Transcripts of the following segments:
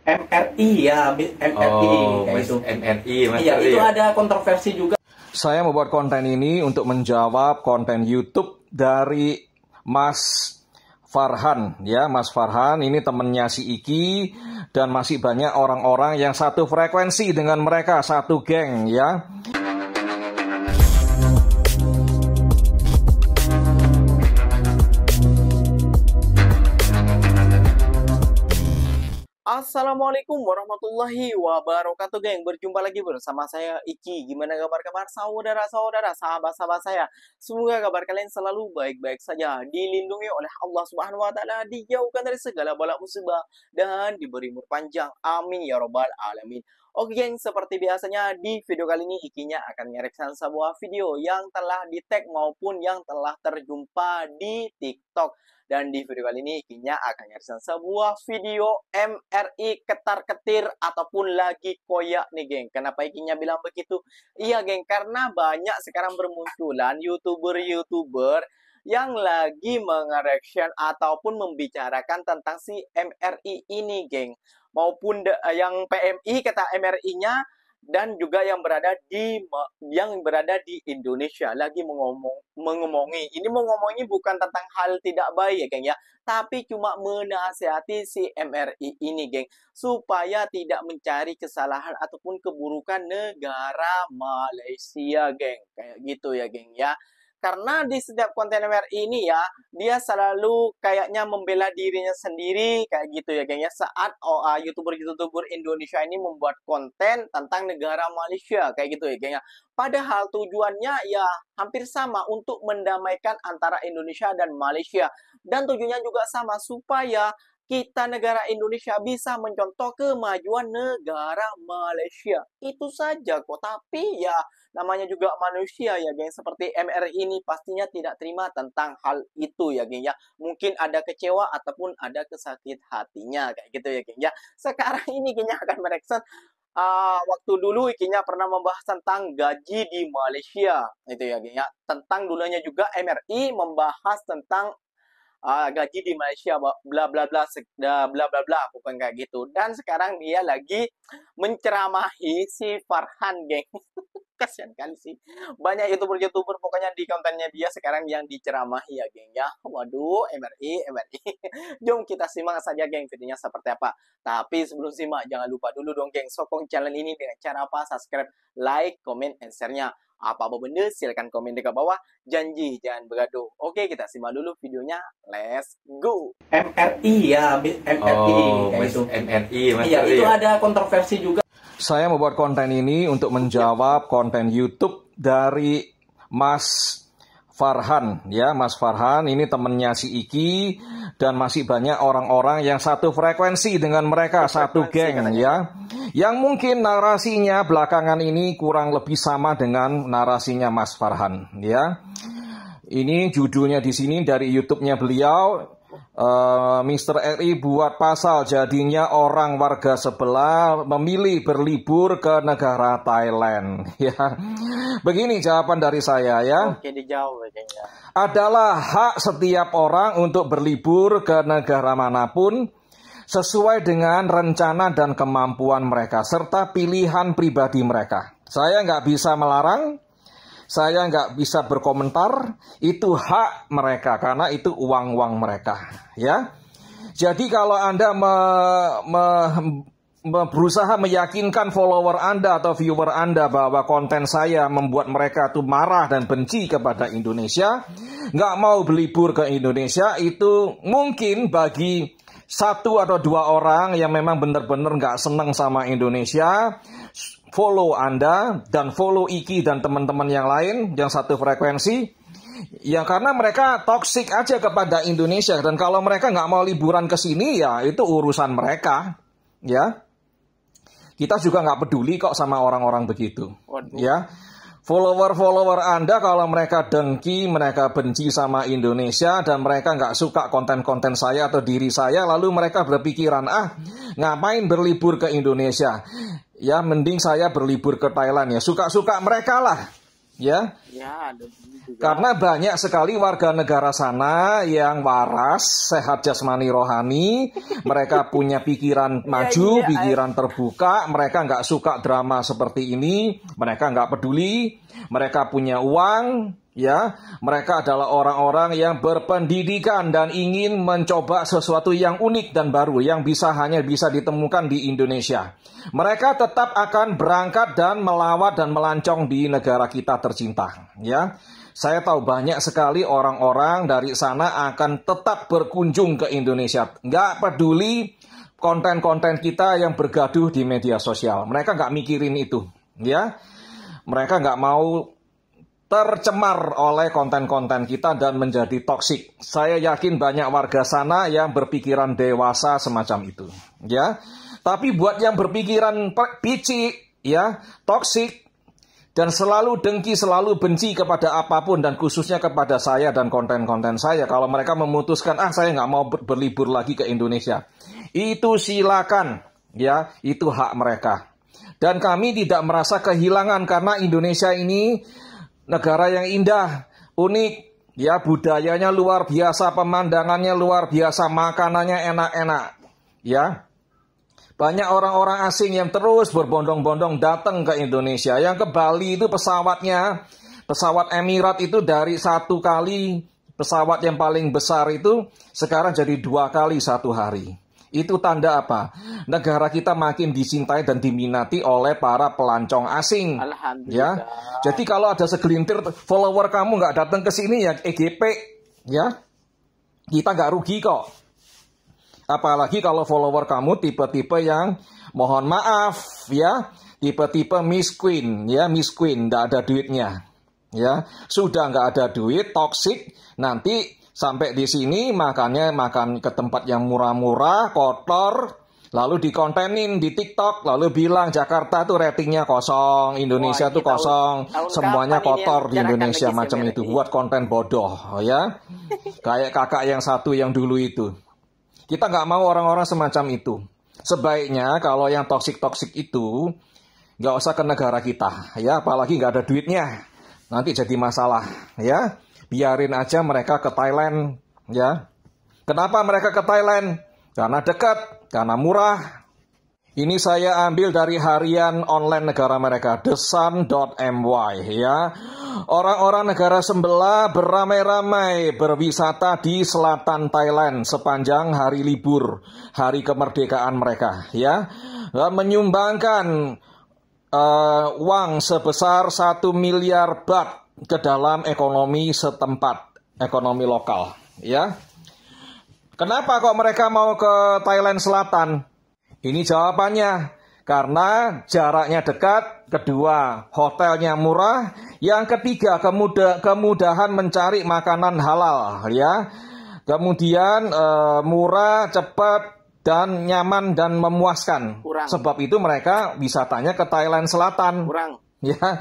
MRI ya, MRI kayak itu. MRI, Mas. Iya, itu ada kontroversi juga. Saya membuat konten ini untuk menjawab konten YouTube dari Mas Farhan, ya. Mas Farhan ini temennya si Iki dan masih banyak orang-orang yang satu frekuensi dengan mereka, satu geng, ya. Assalamualaikum warahmatullahi wabarakatuh, geng. Berjumpa lagi bersama saya Iki. Gimana kabar-kabar saudara-saudara, sahabat-sahabat saya? Semoga kabar kalian selalu baik-baik saja, dilindungi oleh Allah Subhanahu wa taala, dijauhkan dari segala bala musibah dan diberi umur panjang. Amin ya robbal alamin. Oke, geng, seperti biasanya di video kali ini Ikinya akan mereaction sebuah video yang telah di-tag maupun yang telah terjumpa di TikTok. Dan di video kali ini Ikinya akan mereaction sebuah video MRI ketar-ketir ataupun lagi koyak nih, geng. Kenapa Ikinya bilang begitu? Iya, geng, karena banyak sekarang bermunculan YouTuber-YouTuber yang lagi mengereaction ataupun membicarakan tentang si MRI ini, geng. Maupun yang PMI kata MRI-nya, dan juga yang berada di Indonesia lagi mengomongi. Ini mengomongi bukan tentang hal tidak baik ya, geng, ya, tapi cuma menasihati si MRI ini, geng, supaya tidak mencari kesalahan ataupun keburukan negara Malaysia, geng. Kayak gitu ya, geng, ya. Karena di setiap konten MRI ini ya, dia selalu kayaknya membela dirinya sendiri, kayak gitu ya, geng, ya. Saat YouTuber-YouTuber Indonesia ini membuat konten tentang negara Malaysia, kayak gitu ya, geng, ya. Padahal tujuannya ya hampir sama, untuk mendamaikan antara Indonesia dan Malaysia. Dan tujuannya juga sama, supaya kita negara Indonesia bisa mencontoh kemajuan negara Malaysia. Itu saja kok. Tapi ya namanya juga manusia ya, geng. Seperti MRI ini pastinya tidak terima tentang hal itu ya, geng, ya. Mungkin ada kecewa ataupun ada kesakit hatinya, kayak gitu ya, geng, ya. Sekarang ini Ikinya akan mereaction waktu dulu Ikinya pernah membahas tentang gaji di Malaysia, itu ya, geng, ya. Tentang dulunya juga MRI membahas tentang gaji di Malaysia, bla bla bla bla bla bla, bukan kayak gitu. Dan sekarang dia lagi menceramahi si Farhan, geng. Kasian kali sih, banyak YouTuber pokoknya di kontennya dia sekarang yang diceramahi ya, geng, ya. Waduh, MRI. Jom kita simak saja, geng, videonya seperti apa. Tapi sebelum simak, jangan lupa dulu dong, geng, sokong channel ini dengan cara apa? Subscribe, like, comment, and share-nya. Apa-apa benda silahkan komen di bawah. Janji jangan bergaduh. Oke, kita simak dulu videonya. Let's go. MRI ya, MRI kayak itu. MRI, Mas. Iya, itu ada kontroversi juga. Saya membuat konten ini untuk menjawab konten YouTube dari Mas Farhan, ya. Mas Farhan ini temennya si Iki dan masih banyak orang-orang yang satu frekuensi dengan mereka, satu geng, ya. Yang mungkin narasinya belakangan ini kurang lebih sama dengan narasinya Mas Farhan, ya. Ini judulnya di sini dari YouTube-nya beliau, Mr. RI buat pasal jadinya orang warga sebelah memilih berlibur ke negara Thailand, ya. Begini jawaban dari saya, ya. Oke, dijawab, ya. Adalah hak setiap orang untuk berlibur ke negara manapun sesuai dengan rencana dan kemampuan mereka serta pilihan pribadi mereka. Saya nggak bisa melarang, saya nggak bisa berkomentar, itu hak mereka karena itu uang-uang mereka, ya. Jadi kalau Anda berusaha meyakinkan follower Anda atau viewer Anda bahwa konten saya membuat mereka tuh marah dan benci kepada Indonesia, nggak mau berlibur ke Indonesia, itu mungkin bagi satu atau dua orang yang memang benar-benar nggak senang sama Indonesia, follow Anda dan follow Iki dan teman-teman yang lain yang satu frekuensi, ya, karena mereka toksik aja kepada Indonesia. Dan kalau mereka nggak mau liburan ke sini, ya itu urusan mereka, ya. Kita juga nggak peduli kok sama orang-orang begitu, ya. Follower-follower Anda kalau mereka dengki, mereka benci sama Indonesia dan mereka nggak suka konten-konten saya atau diri saya, lalu mereka berpikiran, ngapain berlibur ke Indonesia? Ya, mending saya berlibur ke Thailand, ya. Suka-suka mereka lah. ya. Ya, ada juga. Karena banyak sekali warga negara sana yang waras, sehat jasmani rohani, mereka punya pikiran maju, pikiran terbuka, mereka nggak suka drama seperti ini, mereka nggak peduli, mereka punya uang, ya, mereka adalah orang-orang yang berpendidikan dan ingin mencoba sesuatu yang unik dan baru yang hanya bisa ditemukan di Indonesia. Mereka tetap akan berangkat dan melawat dan melancong di negara kita tercinta, ya. Saya tahu banyak sekali orang-orang dari sana akan tetap berkunjung ke Indonesia. Nggak peduli konten-konten kita yang bergaduh di media sosial. Mereka nggak mikirin itu, ya. Mereka nggak mau tercemar oleh konten-konten kita dan menjadi toksik. Saya yakin banyak warga sana yang berpikiran dewasa semacam itu, ya. Tapi buat yang berpikiran picik, ya, toksik, dan selalu dengki, selalu benci kepada apapun, dan khususnya kepada saya dan konten-konten saya, kalau mereka memutuskan, saya nggak mau berlibur lagi ke Indonesia, itu silakan, ya, itu hak mereka. Dan kami tidak merasa kehilangan karena Indonesia ini negara yang indah, unik, ya, budayanya luar biasa, pemandangannya luar biasa, makanannya enak-enak, ya. Banyak orang-orang asing yang terus berbondong-bondong datang ke Indonesia. Yang ke Bali itu pesawat Emirat itu dari satu kali pesawat yang paling besar itu sekarang jadi 2 kali satu hari. Itu tanda apa? Negara kita makin dicintai dan diminati oleh para pelancong asing. Ya. Jadi kalau ada segelintir follower kamu nggak datang ke sini ya EGP, ya, kita nggak rugi kok. Apalagi kalau follower kamu tipe-tipe yang mohon maaf, ya, tipe-tipe miskin, ya, miskin, nggak ada duitnya, ya, sudah nggak ada duit, toksik, nanti sampai di sini makan ke tempat yang murah-murah, kotor, lalu dikontenin di TikTok, lalu bilang Jakarta tuh ratingnya kosong, Indonesia tuh kosong, semuanya kotor di Indonesia macam itu, buat konten bodoh, ya, kayak kakak yang satu yang dulu itu. Kita nggak mau orang-orang semacam itu. Sebaiknya kalau yang toksik-toksik itu nggak usah ke negara kita, ya, apalagi nggak ada duitnya, nanti jadi masalah, ya. Biarin aja mereka ke Thailand, ya. Kenapa mereka ke Thailand? Karena dekat, karena murah. Ini saya ambil dari harian online negara mereka, thesun.my, ya. Orang-orang negara sebelah beramai-ramai berwisata di selatan Thailand sepanjang hari libur, hari kemerdekaan mereka, ya. Menyumbangkan uang sebesar 1 miliar baht ke dalam ekonomi setempat, ekonomi lokal, ya. Kenapa kok mereka mau ke Thailand Selatan? Ini jawabannya, karena jaraknya dekat, kedua hotelnya murah, yang ketiga kemudahan mencari makanan halal, ya. Kemudian murah, cepat, dan nyaman dan memuaskan. Sebab itu mereka wisatanya ke Thailand Selatan. Ya,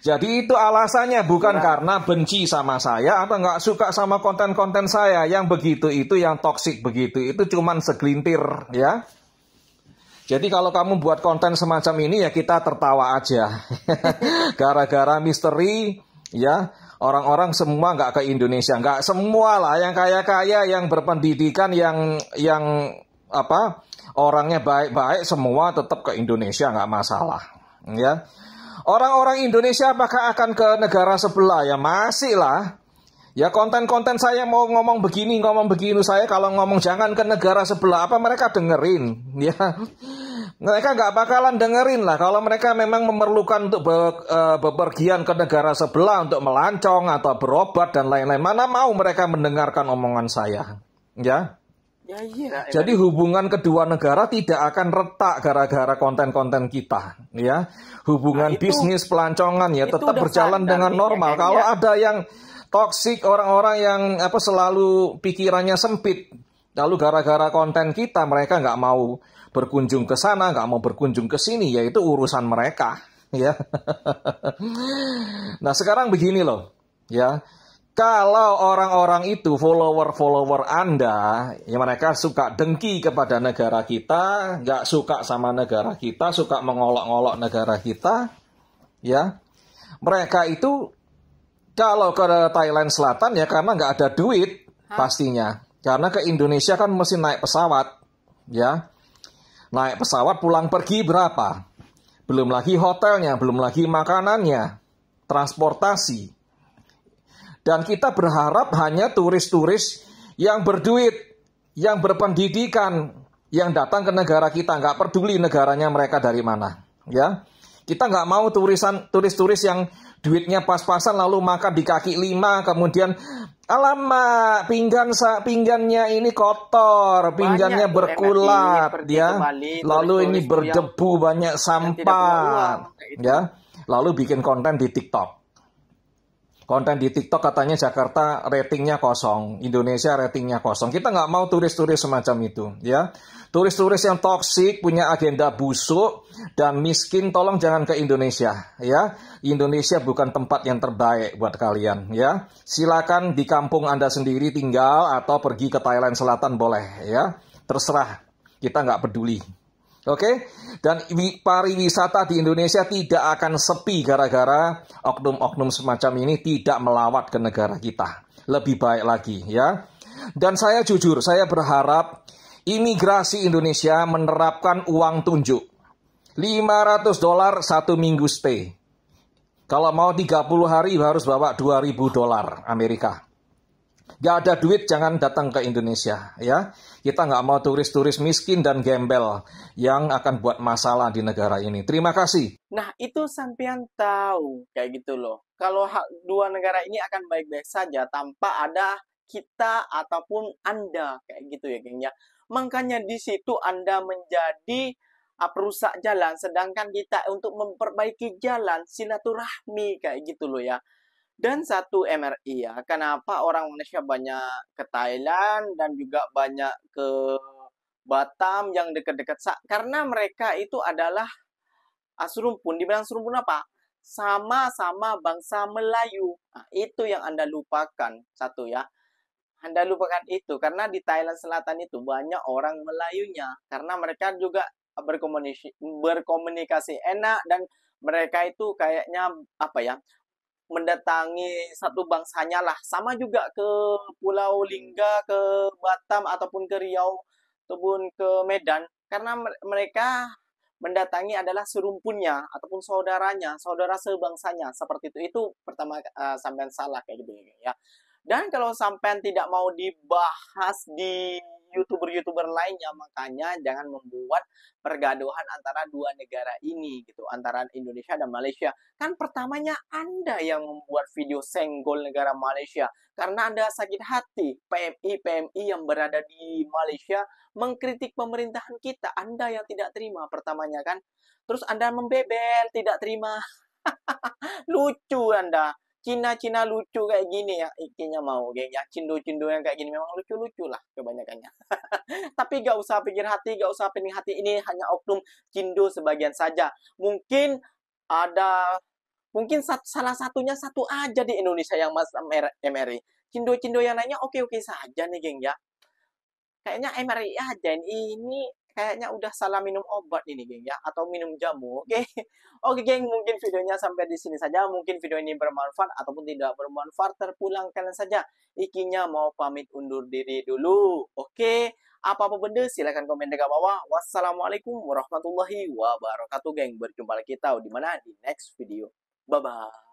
jadi itu alasannya, bukan karena benci sama saya atau nggak suka sama konten-konten saya yang begitu itu, yang toksik begitu itu cuman segelintir, ya. Jadi kalau kamu buat konten semacam ini ya kita tertawa aja. Gara-gara misteri, ya, orang-orang semua nggak ke Indonesia, nggak semua lah, yang kaya-kaya, yang berpendidikan, yang orangnya baik-baik semua tetap ke Indonesia, nggak masalah, ya. Orang-orang Indonesia apakah akan ke negara sebelah? Ya masih lah. Ya konten-konten saya mau ngomong begini, saya kalau ngomong jangan ke negara sebelah, apa mereka dengerin? Ya, mereka nggak bakalan dengerin lah. Kalau mereka memang memerlukan untuk bepergian ke negara sebelah untuk melancong atau berobat dan lain-lain, mana mau mereka mendengarkan omongan saya? Ya. Jadi hubungan kedua negara tidak akan retak gara-gara konten-konten kita, ya. Hubungan bisnis pelancongan ya tetap berjalan dengan normal. Kalau ada yang toksik, orang-orang yang selalu pikirannya sempit, lalu gara-gara konten kita mereka nggak mau berkunjung ke sana, nggak mau berkunjung ke sini, ya itu urusan mereka, ya. Nah sekarang begini loh, ya. Kalau orang-orang itu follower-follower Anda, ya mereka suka dengki kepada negara kita, nggak suka sama negara kita, suka mengolok-olok negara kita, ya. Mereka itu kalau ke Thailand Selatan ya karena nggak ada duit pastinya. Karena ke Indonesia kan mesti naik pesawat, ya. Naik pesawat pulang pergi berapa? Belum lagi hotelnya, belum lagi makanannya, transportasi. Dan kita berharap hanya turis-turis yang berduit, yang berpendidikan, yang datang ke negara kita, nggak peduli negaranya mereka dari mana, ya. Kita nggak mau turis-turis yang duitnya pas-pasan lalu makan di kaki lima, kemudian alamak pinggannya ini kotor, pinggannya berkulat, ya. Lalu ini berdebu banyak sampah, ya. Lalu bikin konten di TikTok. Konten di TikTok katanya Jakarta ratingnya kosong, Indonesia ratingnya kosong. Kita nggak mau turis-turis semacam itu, ya. Turis-turis yang toksik, punya agenda busuk, dan miskin, tolong jangan ke Indonesia, ya. Indonesia bukan tempat yang terbaik buat kalian, ya. Silakan di kampung Anda sendiri tinggal, atau pergi ke Thailand Selatan boleh, ya. Terserah, kita nggak peduli. Oke, dan pariwisata di Indonesia tidak akan sepi gara-gara oknum-oknum semacam ini tidak melawat ke negara kita. Lebih baik lagi, ya. Dan saya jujur, saya berharap imigrasi Indonesia menerapkan uang tunjuk. $500 1 minggu stay. Kalau mau 30 hari harus bawa $2.000 Amerika. Gak ada duit, jangan datang ke Indonesia, ya. Kita nggak mau turis-turis miskin dan gembel yang akan buat masalah di negara ini. Terima kasih. Nah, itu sampean tahu kayak gitu loh. Kalau dua negara ini akan baik-baik saja tanpa ada kita ataupun Anda kayak gitu ya, geng ya. Makanya di situ Anda menjadi perusak jalan, sedangkan kita untuk memperbaiki jalan silaturahmi kayak gitu loh ya. Dan satu MRI ya, kenapa orang Malaysia banyak ke Thailand dan juga banyak ke Batam yang dekat-dekat, karena mereka itu adalah serumpun. Dibilang serumpun apa? Sama-sama bangsa Melayu. Nah, itu yang Anda lupakan, satu ya. Anda lupakan itu, karena di Thailand Selatan itu banyak orang Melayunya, karena mereka juga berkomunikasi enak, dan mereka itu kayaknya apa ya, mendatangi satu bangsanya lah. Sama juga ke Pulau Lingga, ke Batam, ataupun ke Riau, ataupun ke Medan. Karena mereka mendatangi adalah serumpunnya, ataupun saudaranya, saudara sebangsanya. Seperti itu. Itu pertama sampean salah kayak gitu ya. Dan kalau sampean tidak mau dibahas di YouTuber-YouTuber lainnya, makanya jangan membuat pergaduhan antara dua negara ini gitu, antara Indonesia dan Malaysia. Kan pertamanya Anda yang membuat video senggol negara Malaysia karena Anda sakit hati PMI yang berada di Malaysia mengkritik pemerintahan kita. Anda yang tidak terima pertamanya kan. Terus Anda membebel, tidak terima. Lucu Anda. Cina-Cina lucu kayak gini ya, ikinya mau kayaknya cindo-cindo yang kayak gini memang lucu-lucu lah kebanyakannya. Tapi gak usah pikir hati, gak usah pening hati, ini hanya oknum cindo sebagian saja. Mungkin salah satunya satu aja di Indonesia yang Mas MRI. Cindo-cindo yang lainnya oke-oke saja nih geng ya. Kayaknya MRI aja ini kayaknya udah salah minum obat ini geng ya, atau minum jamu. Oke. Oke geng, mungkin videonya sampai di sini saja. Mungkin video ini bermanfaat ataupun tidak bermanfaat, terpulang kalian saja. Ikinya mau pamit undur diri dulu. Oke. Apa-apa benda silahkan komen di bawah. Wassalamualaikum warahmatullahi wabarakatuh geng. Berjumpa lagi kita di mana di next video. Bye bye.